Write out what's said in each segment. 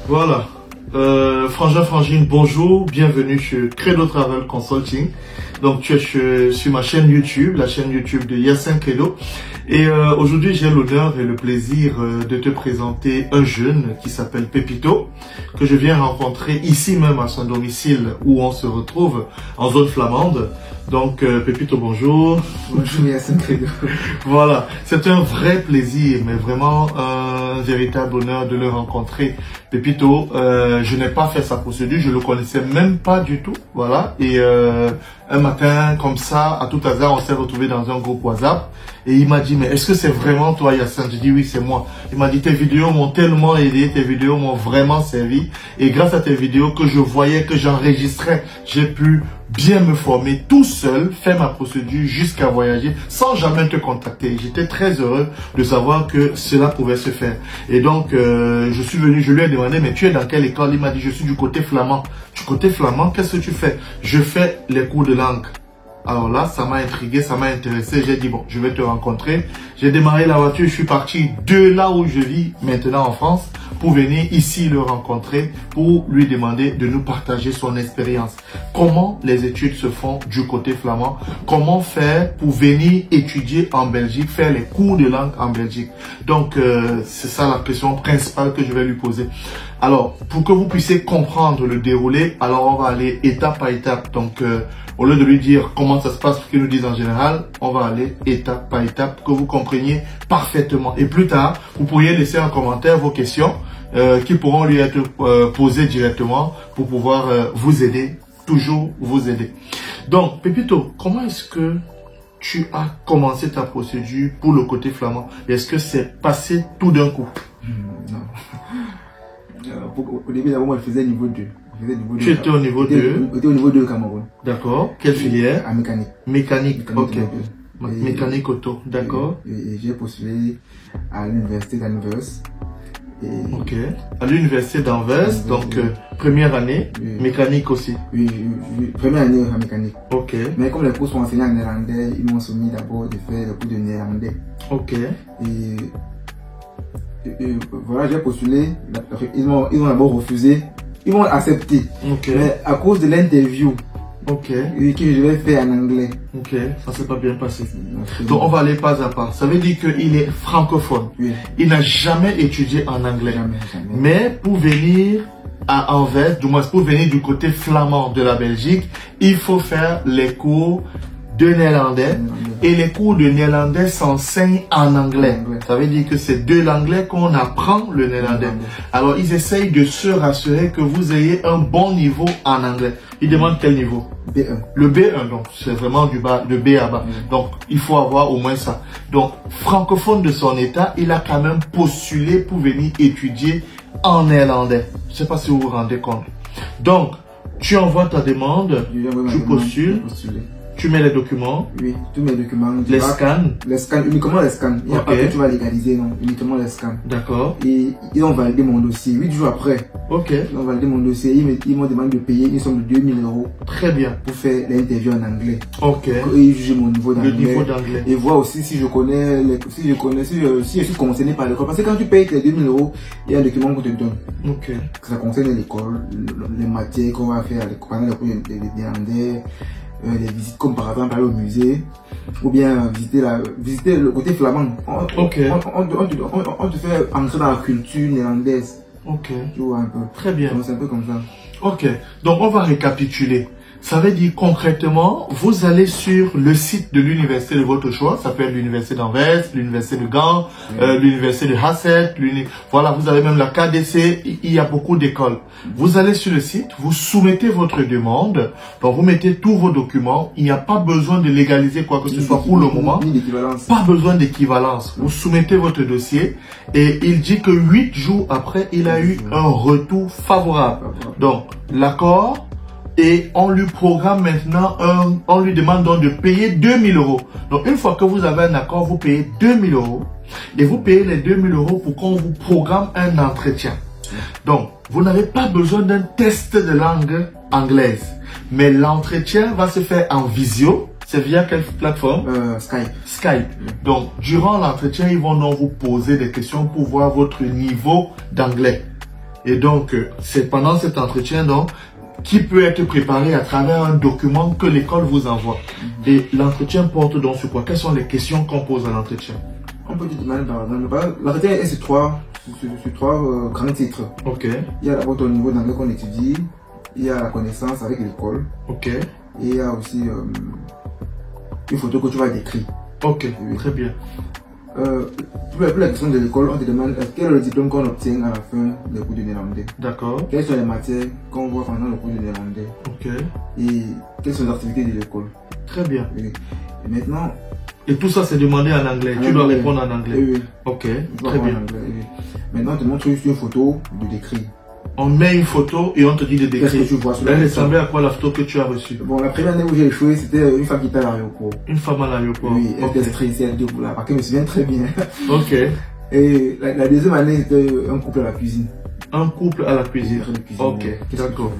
Voilà. Frangin Frangine, bonjour, bienvenue chez Credo Travel Consulting. Donc tu es sur ma chaîne YouTube, la chaîne YouTube de Yacine Credo. Et aujourd'hui j'ai l'honneur et le plaisir de te présenter un jeune qui s'appelle Pépito, que je viens rencontrer ici même à son domicile où on se retrouve en zone flamande. Donc Pépito, bonjour. Bonjour Yacine Credo. Voilà, c'est un vrai plaisir, mais vraiment un véritable honneur de le rencontrer. Pépito, je n'ai pas fait sa procédure, je le connaissais même pas du tout, voilà. Et un matin, comme ça, à tout hasard, on s'est retrouvé dans un groupe WhatsApp. Et il m'a dit, mais est-ce que c'est vraiment toi, Yacine? J'ai dit, oui, c'est moi. Il m'a dit, tes vidéos m'ont tellement aidé, tes vidéos m'ont vraiment servi. Et grâce à tes vidéos que je voyais, que j'enregistrais, j'ai pu bien me former tout seul, faire ma procédure jusqu'à voyager sans jamais te contacter. J'étais très heureux de savoir que cela pouvait se faire. Et donc, je suis venu, je lui ai demandé, mais tu es dans quelle école? Il m'a dit, je suis du côté flamand. Du côté flamand, qu'est-ce que tu fais? Je fais les cours de langue. Alors là, ça m'a intrigué, ça m'a intéressé. J'ai dit, bon, je vais te rencontrer. J'ai démarré la voiture, je suis parti de là où je vis maintenant en France pour venir ici le rencontrer, pour lui demander de nous partager son expérience. Comment les études se font du côté flamand? Comment faire pour venir étudier en Belgique, faire les cours de langue en Belgique? Donc, c'est ça la question principale que je vais lui poser. Alors, pour que vous puissiez comprendre le déroulé, alors on va aller étape par étape. Donc, au lieu de lui dire comment ça se passe, ce qu'ils nous disent en général, on va aller étape par étape, que vous compreniez parfaitement. Et plus tard, vous pourriez laisser en commentaire vos questions qui pourront lui être posées directement pour pouvoir vous aider, toujours vous aider. Donc, Pépito, comment est-ce que tu as commencé ta procédure pour le côté flamand? Est-ce que c'est passé tout d'un coup? Non. Au début, d'abord, moi, je faisais niveau 2. Tu étais au niveau 2? J'étais au niveau 2 au Cameroun. D'accord. Quelle filière? À mécanique. Mécanique, ok. Et, mécanique auto, d'accord. Et j'ai postulé à l'université d'Anvers. Ok. À l'université d'Anvers, donc première année, oui. Mécanique aussi. Oui, première année en mécanique. Ok. Mais comme les cours sont enseignés en néerlandais, ils m'ont soumis d'abord de faire les cours de néerlandais. Ok. Et voilà, j'ai postulé. Ils m'ont d'abord refusé. Ils m'ont accepté. Ok. Mais à cause de l'interview ok. que je vais faire en anglais. Ok, ça s'est pas bien passé. Donc on va aller pas à pas. Ça veut dire qu'il est francophone. Oui. Il n'a jamais étudié en anglais. Jamais. Mais pour venir à Anvers, du moins pour venir du côté flamand de la Belgique, il faut faire les cours de néerlandais. Et les cours de néerlandais s'enseignent en anglais. Ça veut dire que c'est de l'anglais qu'on apprend le néerlandais. Alors, ils essayent de se rassurer que vous ayez un bon niveau en anglais. Ils demandent quel niveau? B1. Le B1, donc c'est vraiment du bas, de B à bas. Donc, il faut avoir au moins ça. Donc, francophone de son état, il a quand même postulé pour venir étudier en néerlandais. Je ne sais pas si vous vous rendez compte. Donc, tu envoies ta demande, tu postules. Tu mets les documents. Oui, tous mes documents. Les scans. Les scans, uniquement les scans. Il n'y a pas que tu vas légaliser, non. Uniquement les scans. D'accord. Et ils ont validé mon dossier. 8 jours après. Ok. Ils ont validé mon dossier. Ils m'ont demandé de payer une somme de 2000 € Très bien. pour faire l'interview en anglais. Ok. Et ils jugent mon niveau d'anglais. Le niveau d'anglais. Et voir aussi si je connais, si je suis concerné par l'école. Parce que quand tu payes tes 2000 €, il y a un document qu'on te donne. Ok. Ça concerne l'école, les matières qu'on va faire pendant les cours de néerlandais. Les visites comme par exemple aller au musée ou bien visiter le côté flamand. On te fait entrer dans la culture néerlandaise. Ok. Tu vois un peu. Très bien. C'est un peu comme ça. Ok. Donc on va récapituler. Ça veut dire concrètement, vous allez sur le site de l'université de votre choix. Ça peut être l'université d'Anvers, l'université de Gand, l'université de Hasselt. Voilà, vous avez même la KDC. Il y a beaucoup d'écoles. Vous allez sur le site, vous soumettez votre demande. Donc vous mettez tous vos documents. Il n'y a pas besoin de légaliser quoi que ce soit pour le moment. Pas besoin d'équivalence. Vous soumettez votre dossier et il dit que 8 jours après, il a eu un retour favorable. Donc l'accord. Et on lui programme maintenant, on lui demande donc de payer 2000 €. Donc une fois que vous avez un accord, vous payez 2000 € et vous payez les 2000 € pour qu'on vous programme un entretien. Donc vous n'avez pas besoin d'un test de langue anglaise, mais l'entretien va se faire en visio. C'est via quelle plateforme? Skype. Donc durant l'entretien, ils vont donc vous poser des questions pour voir votre niveau d'anglais. Et donc, c'est pendant cet entretien, donc, qui peut être préparé à travers un document que l'école vous envoie. Et l'entretien porte donc sur quoi? Quelles sont les questions qu'on pose à l'entretien? On peut te demander par exemple, l'entretien est sur trois grands titres. Ok. Il y a d'abord ton niveau d'anglais qu'on étudie, il y a la connaissance avec l'école. Ok. Et il y a aussi une photo que tu vas décrire. Ok, oui. Très bien. Pour la question de l'école, on te demande quel est le diplôme qu'on obtient à la fin des cours de néerlandais. D'accord. Quelles sont les matières qu'on voit pendant le cours de néerlandais. Ok. Et quelles sont les activités de l'école. Très bien. Oui. Et maintenant... Et tout ça c'est demandé en anglais. Tu dois répondre en anglais. Oui, oui. Ok, très bien. Anglais, oui. Maintenant, on te montre juste une photo de décrit. On met une photo et on te dit de décrire. Qu'est-ce que tu vois sur la Elle photo? ressemblait à quoi la photo que tu as reçue? Bon, la première année où j'ai échoué, c'était une femme qui était à l'aéroport. Une femme à l'aéroport. Oui, elle était stressée, elle était là, parce qu'elle me souvient très bien. Ok. Et la deuxième année, c'était un couple à la cuisine. Un couple à la cuisine. Ok, d'accord.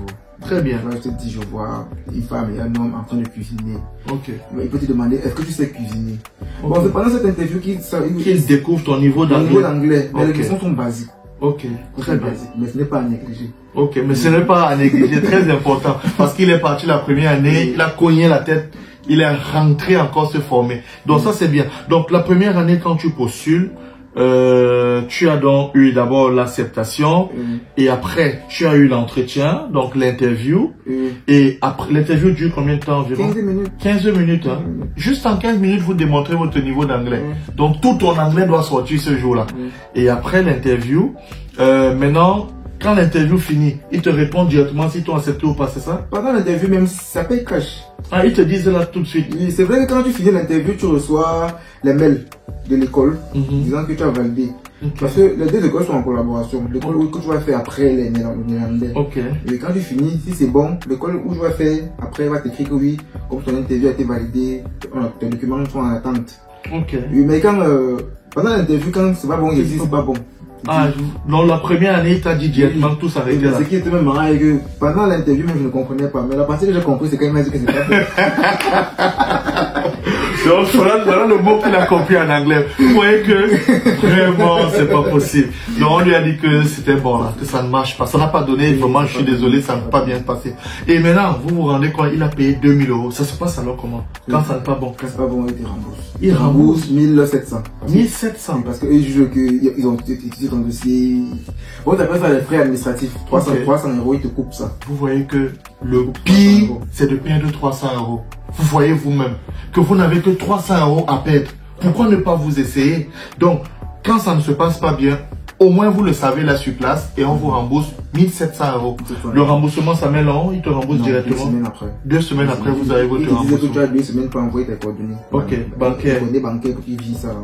Très bien. Là, je te dis, je vois une femme et un homme en train de cuisiner. Ok. Mais il peut te demander, est-ce que tu sais cuisiner? Okay. Bon, c'est pendant cette interview qu'il découvre ton niveau d'anglais. Mais les questions sont basiques. Ok, très bien. Basiques, mais ce n'est pas à négliger. Ok, mais ce n'est pas à négliger, très important. Parce qu'il est parti la première année, il a cogné la tête, il est rentré encore se former. Donc ça c'est bien. Donc la première année quand tu postules, tu as donc eu d'abord l'acceptation et après tu as eu l'entretien, donc l'interview. Et après l'interview dure combien de temps environ? 15 minutes. 15 minutes, hein. Juste en 15 minutes, vous démontrez votre niveau d'anglais. Donc tout ton anglais doit sortir ce jour-là. Et après l'interview, maintenant, quand l'interview finit, ils te répondent directement si tu as accepté ou pas, c'est ça? Pendant l'interview même, ça paye cash. Ah, ils te disent là tout de suite. C'est vrai que quand tu finis l'interview, tu reçois les mails de l'école disant que tu as validé. Parce que les deux écoles sont en collaboration. L'école que tu vas faire après les néerlandais. Et quand tu finis, si c'est bon, l'école où tu vas faire après va t'écrire que oui, comme ton interview a été validé, tes documents sont en attente. Oui, mais quand pendant l'interview, quand c'est pas bon, il dit c'est pas bon. Ah, non, la première année, tu as dit directement tout s'arrêtait là. Ce qui était même marrant, c'est que pendant l'interview, même je ne comprenais pas. Mais la partie que j'ai compris, c'est quand il m'a dit que c'est pas bon. Donc, voilà le mot qu'il a compris en anglais. Vous voyez que vraiment, c'est pas possible. Donc, on lui a dit que c'était bon, là, que ça ne marche pas. Ça n'a pas donné, vraiment, je suis désolé, ça n'a pas bien passé. Et maintenant, vous vous rendez compte, il a payé 2000 €. Ça se passe alors comment? Quand ça n'est pas bon? Quand c'est pas bon, il te rembourse. Il rembourse 1700. 1700? Parce qu'eux jugent qu'ils ont étudié ton dossier. Bon, t'appelles ça les frais administratifs. 300 €, ils te coupent ça. Vous voyez que le pire, c'est de perdre 300 €. Vous voyez vous-même que vous n'avez que 300 € à perdre. Pourquoi ne pas vous essayer? Donc, quand ça ne se passe pas bien, au moins vous le savez là sur place et on vous rembourse 1700 €. Le remboursement, ça met long, il te rembourse directement. 2 semaines après. 2 semaines après, vous avez votre remboursement. Il disait que tu as 2 semaines pour envoyer tes coordonnées. Ok, bancaire. Les bancaires pour qu'ils vivent ça.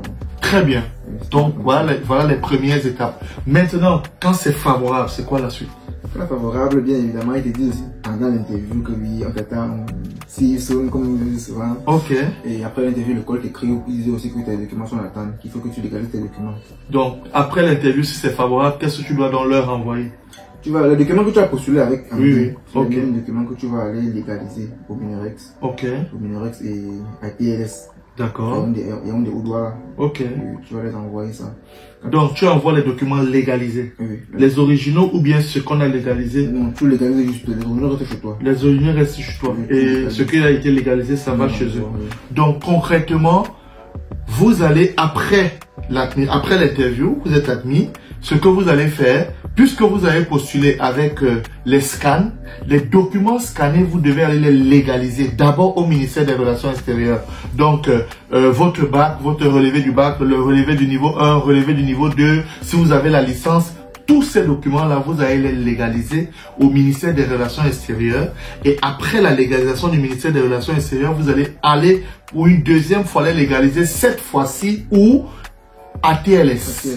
Très bien. Donc, voilà les premières étapes. Maintenant, quand c'est favorable, c'est quoi la suite? Quand c'est favorable, bien évidemment, il te dit aussi pendant l'interview que oui, on t'attend, s'ils sont comme on le dit souvent. Ok. Et après l'interview, l'école t'écrit, il disait aussi que tes documents sont en attente, qu'il faut que tu légalises tes documents. Donc, après l'interview, si c'est favorable, qu'est-ce que tu dois donc leur envoyer? Le document que tu as postulé avec c'est le même document que tu vas aller légaliser au Minerex. Au Minerex et à PLS. D'accord. Il y a un des Oudois. Ok. Tu vas les envoyer ça. Donc, tu envoies les documents légalisés. Oui. Les originaux ou bien ce qu'on a légalisé? Non, tu légalises juste. Les originaux restent chez toi. Les originaux restent chez toi. Et ce qui a été légalisé, ça va chez eux. Donc, concrètement, vous allez, après l'interview, vous êtes admis. Ce que vous allez faire, puisque vous avez postulé avec les scans, les documents scannés, vous devez aller les légaliser d'abord au ministère des Relations extérieures. Donc, votre bac, votre relevé du bac, le relevé du niveau 1, relevé du niveau 2, si vous avez la licence, tous ces documents-là, vous allez les légaliser au ministère des Relations extérieures. Et après la légalisation du ministère des Relations extérieures, vous allez aller pour une deuxième fois les légaliser, cette fois-ci où à TLS.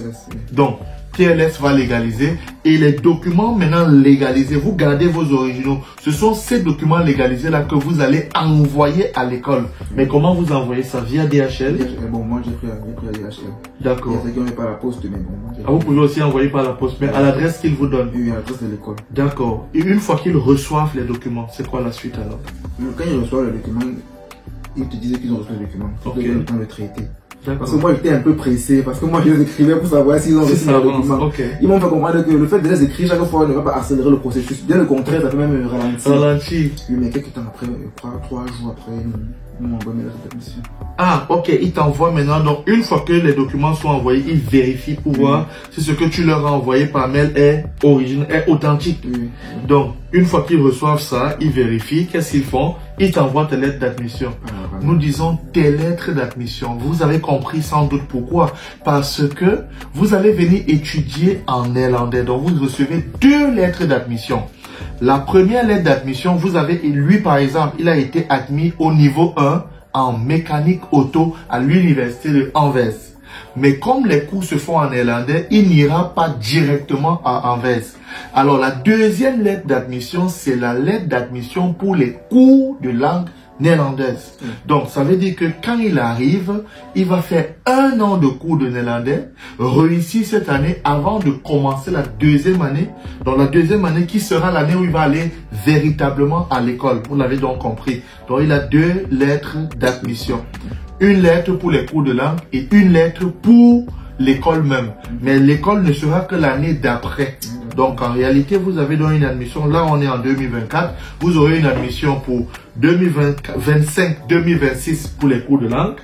Donc, TLS va légaliser et les documents maintenant légalisés, vous gardez vos originaux. Ce sont ces documents légalisés là que vous allez envoyer à l'école. Mais comment vous envoyez ça? Via DHL? Bon, moi j'ai pris à DHL. D'accord. Il y a ceux qui ont par la poste, mais bon. Vous pouvez aussi envoyer par la poste, mais à l'adresse qu'il vous donne? Oui, à l'adresse de l'école. D'accord. Et une fois qu'ils reçoivent les documents, c'est quoi la suite alors? Quand ils reçoivent les documents, ils te disent qu'ils ont reçu les documents. Il faut le temps de traiter. Parce que moi, j'étais un peu pressé. Parce que moi, je les écrivais pour savoir s'ils ont reçu le document. Ils m'ont fait comprendre que le fait de les écrire chaque fois ne va pas accélérer le processus. Bien le contraire, ça peut même ralentir. Oui, mais quelques temps après, 3 jours après, ils m'ont envoyé la admission. Ah, ok, ils t'envoient maintenant. Donc, une fois que les documents sont envoyés, ils vérifient pour voir si ce que tu leur as envoyé par mail est original, est authentique. Donc, une fois qu'ils reçoivent ça, ils vérifient. Qu'est-ce qu'ils font? Ils t'envoient tes lettres d'admission. Nous disons tes lettres d'admission. Vous avez compris sans doute pourquoi. Parce que vous allez venir étudier en néerlandais. Donc, vous recevez 2 lettres d'admission. La première lettre d'admission, vous avez, lui par exemple, il a été admis au niveau 1 en mécanique auto à l'université de Anvers. Mais comme les cours se font en néerlandais, il n'ira pas directement à Anvers. Alors la deuxième lettre d'admission, c'est la lettre d'admission pour les cours de langue néerlandaise. Donc ça veut dire que quand il arrive, il va faire 1 an de cours de néerlandais, réussir cette année avant de commencer la deuxième année. Donc la deuxième année qui sera l'année où il va aller véritablement à l'école. Vous l'avez donc compris. Donc il a 2 lettres d'admission. Une lettre pour les cours de langue et une lettre pour l'école même. Mais l'école ne sera que l'année d'après. Donc en réalité, vous avez donc une admission. Là, on est en 2024. Vous aurez une admission pour 2025-2026 pour les cours de langue.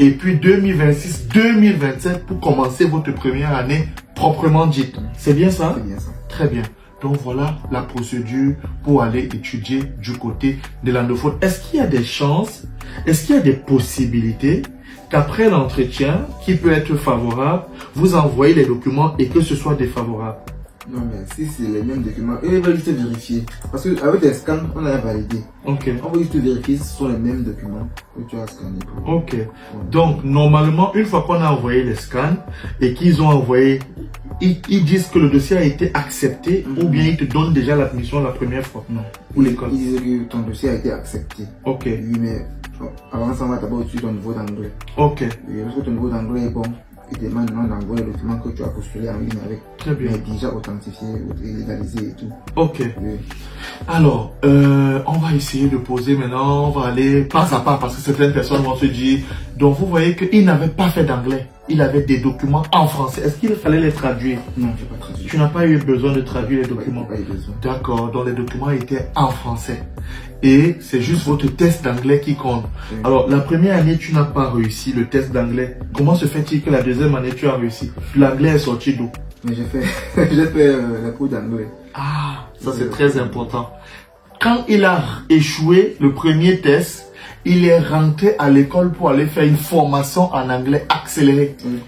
Et puis 2026-2027 pour commencer votre première année proprement dite. C'est bien ça? C'est bien ça. Très bien. Donc voilà la procédure pour aller étudier du côté de l'anglophone. Est-ce qu'il y a des chances, est-ce qu'il y a des possibilités qu'après l'entretien, qui peut être favorable, vous envoyez les documents et que ce soit défavorable? Non, mais si c'est les mêmes documents, eux, ils veulent juste vérifier. Parce qu'avec les scans, on a validé. Ok. On va juste vérifier si ce sont les mêmes documents que tu as scannés. Ok. Donc, normalement, une fois qu'on a envoyé les scans et qu'ils ont envoyé, ils disent que le dossier a été accepté ou bien ils te donnent déjà l'admission la première fois. Non. Pour l'école. Ils disent que ton dossier a été accepté. Ok. Oui, mais avant ça, on va d'abord étudier ton niveau d'anglais. Ok. Oui, parce que ton niveau d'anglais est bon. Il demande maintenant d'envoyer le document que tu as postulé en ligne avec. Très bien. Mais déjà authentifié, légalisé et tout. Ok. Oui. Alors, on va essayer de poser maintenant, on va aller pas à pas parce que certaines personnes vont se dire, donc vous voyez qu'il n'avait pas fait d'anglais. Il avait des documents en français. Est-ce qu'il fallait les traduire? Non, je n'ai pas traduit. Tu n'as pas eu besoin de traduire les documents? Pas eu besoin. D'accord, donc les documents étaient en français. Et c'est juste votre test d'anglais qui compte. Oui. Alors, la première année, tu n'as pas réussi le test d'anglais. Comment se fait-il que la deuxième année, tu as réussi? L'anglais est sorti d'où? Mais j'ai fait la cours d'anglais. Ah, ça c'est très important. Quand il a échoué le premier test, il est rentré à l'école pour aller faire une formation en anglais accéléré. Oui.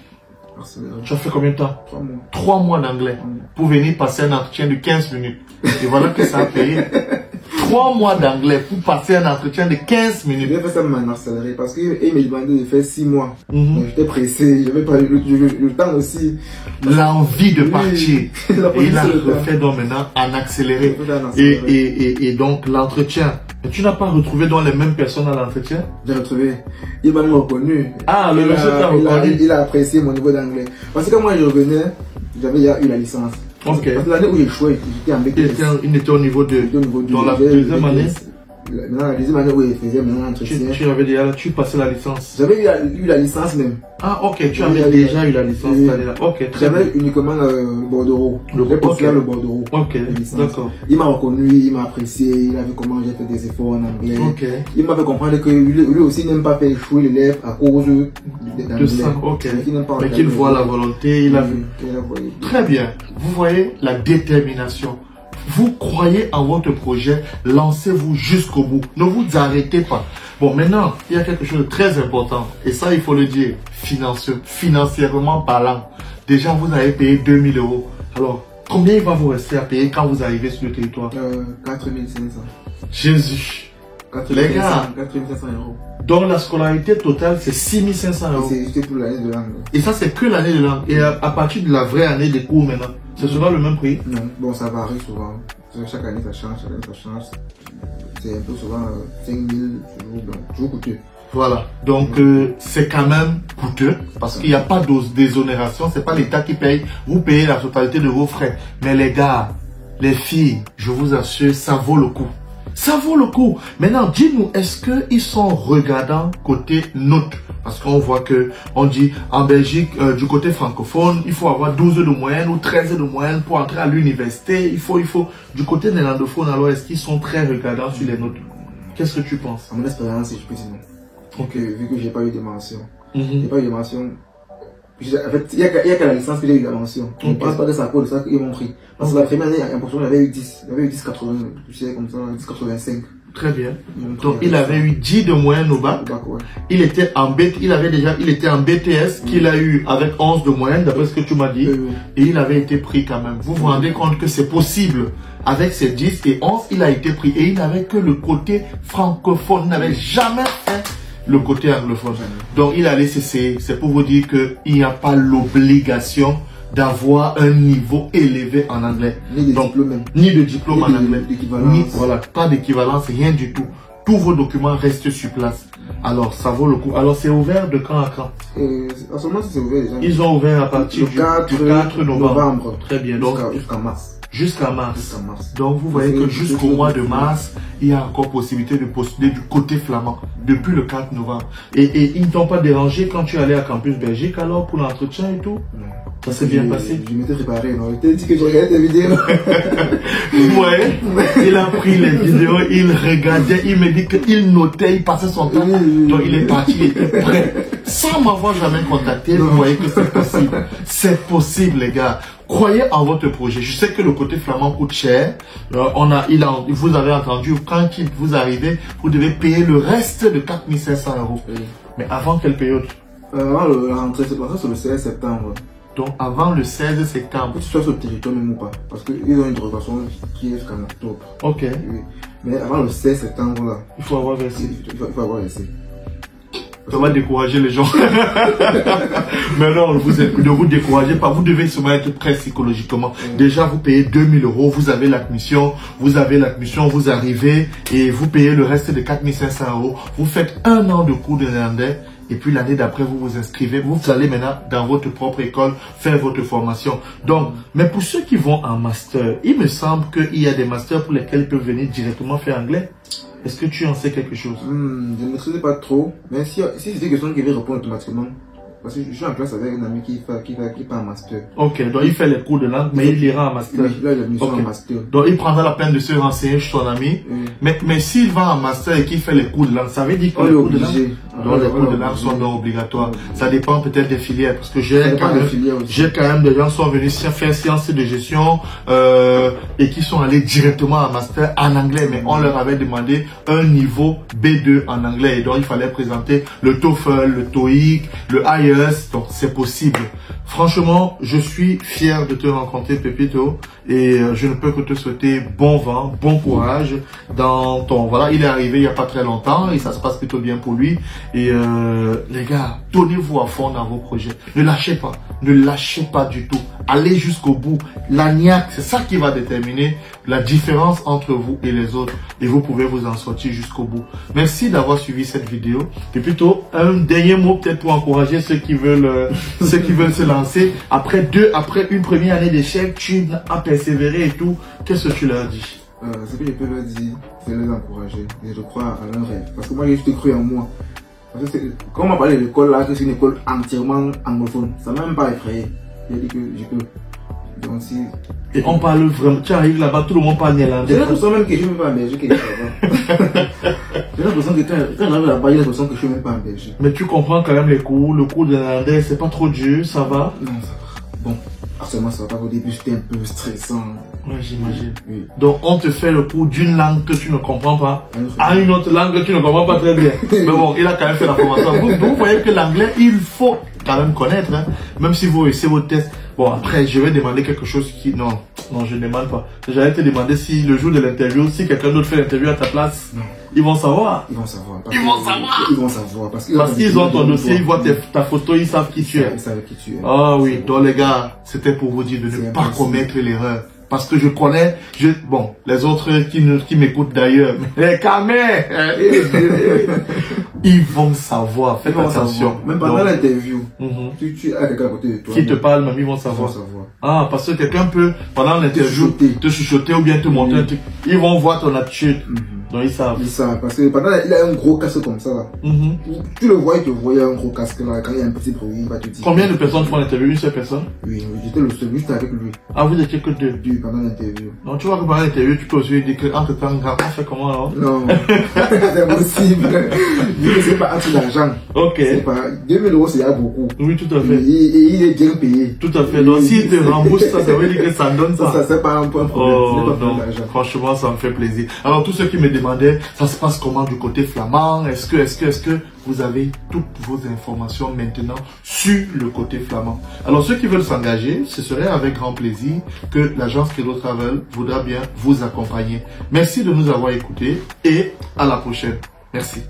Tu as fait combien de temps? 3 mois. 3 mois d'anglais pour venir passer un entretien de 15 minutes. Et voilà que ça a payé. 3 mois d'anglais pour passer un entretien de 15 minutes. J'ai fait ça en accéléré parce qu'il m'a demandé de faire 6 mois. J'étais pressé, j'avais pas eu le temps aussi. L'envie de partir. Et il a refait donc maintenant en accéléré. Et donc l'entretien. Tu n'as pas retrouvé donc les mêmes personnes à l'entretien? J'ai retrouvé. Il m'a reconnu. Ah, le monsieur t'a reconnu. Il a apprécié mon niveau d'anglais. Parce que quand moi je revenais, j'avais déjà eu la licence. Ok. Parce que l'année où j'ai échoué, j'étais en BTS. Il était au niveau 2. Dans la deuxième année? Maintenant, la deuxième année où il faisait maintenant l'entretien. Tu passais la licence? J'avais eu la licence même. Ah, ok, tu avais déjà eu la licence cette année-là. Ok, très bien. J'avais uniquement le bordereau. J'ai postulé le bordereau. Ok, d'accord. Il m'a reconnu, il m'a apprécié, il a vu comment j'ai fait des efforts en anglais. Ok. Il m'a fait comprendre que lui aussi n'aime pas faire échouer l'élève à cause de ça. Ok. Mais qu'il voit la volonté, il a vu. Très bien. Vous voyez la détermination. Vous croyez en votre projet, lancez-vous jusqu'au bout. Ne vous arrêtez pas. Bon, maintenant, il y a quelque chose de très important. Et ça, il faut le dire, financièrement parlant. Déjà, vous avez payé 2000 €. Alors, combien il va vous rester à payer quand vous arrivez sur le territoire? 4500. Jésus. 4500, les gars, 4500 €. Donc, la scolarité totale, c'est 6500 €. C'est juste pour l'année de langue. Et ça, c'est que l'année de langue. Et à partir de la vraie année des cours maintenant, ce sera le même prix? Non, bon, ça varie souvent. Chaque année, ça change, C'est un peu souvent 5000, toujours coûteux. Voilà, donc c'est quand même coûteux parce qu'il n'y a pas d'exonération, c'est pas l'État qui paye, vous payez la totalité de vos frais. Mais les gars, les filles, je vous assure, ça vaut le coup. Ça vaut le coup. Maintenant, dis-nous, est-ce qu'ils sont regardants côté notes? Parce qu'on voit que, on dit, en Belgique, du côté francophone, il faut avoir 12 de moyenne ou 13 de moyenne pour entrer à l'université. Il faut, du côté néerlandophone, alors est-ce qu'ils sont très regardants sur les notes? Qu'est-ce que tu penses? À mon expérience, je peux dire non. Ok. Vu que j'ai pas eu de mention. J'ai pas eu de mention. En fait, il y a qu'à la licence que j'ai eu la mention. Je ne pense pas de ça, de ça qu'ils m'ont pris. Parce que la première année, il y a l'impression qu'il avait eu 10. Il avait eu 10,80, tu sais, comme ça, 10,85. Très bien. Donc, il avait eu 10 de moyenne au bac. Ouais. Il était en BTS qu'il a eu avec 11 de moyenne, d'après ce que tu m'as dit. Et il avait été pris quand même. Vous vous rendez compte que c'est possible. Avec ses 10 et 11, il a été pris. Et il n'avait que le côté francophone. Il n'avait jamais fait le côté anglophone. Donc, il a laissé cesser. C'est pour vous dire qu'il n'y a pas l'obligation d'avoir un niveau élevé en anglais. Ni de diplôme en anglais. Voilà, pas d'équivalence, rien du tout. Tous vos documents restent sur place. Alors, ça vaut le coup. Alors, c'est ouvert de quand à quand? En ce moment, c'est ouvert déjà. Ils ont ouvert à partir du 4 novembre. Très bien. Donc, jusqu'à mars. Jusqu'à mars. Donc, vous voyez que jusqu'au mois de mars, il y a encore possibilité de postuler du côté flamand depuis le 4 novembre. Et ils ne t'ont pas dérangé quand tu allais à Campus Belgique alors pour l'entretien et tout? Non. Ça s'est bien passé? Je m'étais préparé, non? Je t'ai dit que je regardais tes vidéos. Ouais. Il a pris les vidéos, il regardait, il me dit qu'il notait, il passait son temps. Donc il est parti, il était prêt. Sans m'avoir jamais contacté, vous voyez que c'est possible. C'est possible, les gars. Croyez en votre projet. Je sais que le côté flamand coûte cher. Vous avez entendu, quand vous arrivez, vous devez payer le reste de 4 500 €. Mais avant quelle période? La rentrée, c'est le 16 septembre. Donc avant le 16 septembre. Que tu sois sur le territoire même ou pas. Parce qu'ils ont une dérogation qui est jusqu'en octobre. Ok. Oui. Mais avant le 16 septembre, là. Il faut avoir versé. Il faut avoir versé. Ça va décourager les gens. Mais non, ne vous découragez pas. Vous devez seulement être prêt psychologiquement. Déjà, vous payez 2000 €. Vous avez l'admission. Vous arrivez et vous payez le reste de 4 500 €. Vous faites 1 an de cours de néerlandais. Et puis l'année d'après, vous vous inscrivez. Vous allez maintenant dans votre propre école faire votre formation. Donc, mais pour ceux qui vont en master, il me semble qu'il y a des masters pour lesquels ils peuvent venir directement faire anglais. Est-ce que tu en sais quelque chose? Je ne maîtrise pas trop. Mais si c'est des questions qui vont répondre automatiquement. Parce que je suis en classe avec un ami qui fait un master. Ok, donc il fait les cours de langue, mais il ira en master. Oui, là, il a mis en master. Donc il prendra la peine de se renseigner chez son ami. Mais s'il va en master et qu'il fait les cours de langue, ça veut dire que les cours de langue, donc les cours de langue sont non obligatoires. Ça dépend peut-être des filières. Parce que j'ai quand même des gens qui sont venus faire sciences de gestion et qui sont allés directement en master en anglais. Mais on leur avait demandé un niveau B2 en anglais. Et donc il fallait présenter le TOEFL, le TOEIC, le IELTS. Donc c'est possible. Franchement, je suis fier de te rencontrer, Pepito, et je ne peux que te souhaiter bon vent, bon courage dans ton... Voilà, il est arrivé il n'y a pas très longtemps et ça se passe plutôt bien pour lui. Et les gars, donnez-vous à fond dans vos projets. Ne lâchez pas du tout. Allez jusqu'au bout. L'agnac, c'est ça qui va déterminer la différence entre vous et les autres. Et vous pouvez vous en sortir jusqu'au bout. Merci d'avoir suivi cette vidéo. Et plutôt, un dernier mot peut-être pour encourager ceux qui veulent se lancer. Après une première année d'échec, tu as persévéré et tout. Qu'est-ce que tu leur dis? Ce que je peux leur dire, c'est les encourager. Et je crois à leur rêve. Parce que moi, j'ai juste cru en moi. Parce que quand on m'a parlé de l'école là, que c'est une école entièrement anglophone, ça m'a même pas effrayé. J'ai dit que je peux. Donc si... Et on parle vraiment, tu arrives là-bas, tout le monde parle néerlandais. J'ai l'impression même que je ne suis même pas en Belgique. J'ai l'impression que quand j'arrive là-bas, j'ai l'impression que je ne suis même pas en Belgique. Mais tu comprends quand même les cours, le cours de néerlandais, c'est pas trop dur, ça va? Non, ça va. Bon, actuellement ça va pas, au début c'était un peu stressant. Ouais, j'imagine. Oui. Donc on te fait le cours d'une langue que tu ne comprends pas, à une autre langue que tu ne comprends pas très bien. Mais bon, il a quand même fait la formation. Vous voyez que l'anglais, il faut quand même connaître, hein. Même si vous essayez vos tests. Bon, après, je vais demander quelque chose qui... Non, je ne demande pas. J'allais te demander si le jour de l'interview, si quelqu'un d'autre fait l'interview à ta place, non. Ils vont savoir. Ils vont savoir. Ils vont savoir. Parce qu'ils ont ton dossier, ils voient ta photo, ils savent qui tu es. Ils savent qui tu es. Ah oui, donc les gars, c'était pour vous dire de ne pas commettre l'erreur. Parce que je connais, bon, les autres qui m'écoutent d'ailleurs, mais quand même, ils vont savoir, faites attention. Même pendant l'interview, tu as quelqu'un à côté de toi. Qui te parle, même ils vont savoir. Ah, parce que quelqu'un peut, pendant l'interview, te chuchoter ou bien te montrer un truc. Ils vont voir ton attitude. Donc ils savent. Ils savent, parce que pendant il a un gros casque comme ça là. Tu le vois, il te voit, il y a un gros casque là. Quand il y a un petit bruit, il va te dire. Combien de personnes font l'interview? Une seule personne? Oui, j'étais le seul, juste avec lui. Ah, vous étiez que deux? Oui, pendant l'interview. Donc tu vois que pendant l'interview, tu peux aussi dire que entre temps, on fait comment alors? Non, c'est possible. Vu que c'est pas un truc d'argent. Ok. C'est pas 2000 €, c'est beaucoup. Oui, tout à fait. Et il est bien payé. Tout à fait. Donc s'il te rembourse ça, ça veut dire que ça donne ça. Ça, c'est pas un point problème. Non, franchement, ça me fait plaisir. Alors tous ceux qui me demandaient, ça se passe comment du côté flamand? Est-ce que vous avez toutes vos informations maintenant sur le côté flamand? Alors ceux qui veulent s'engager, ce serait avec grand plaisir que l'agence Credo Travel voudra bien vous accompagner. Merci de nous avoir écoutés et à la prochaine. Merci.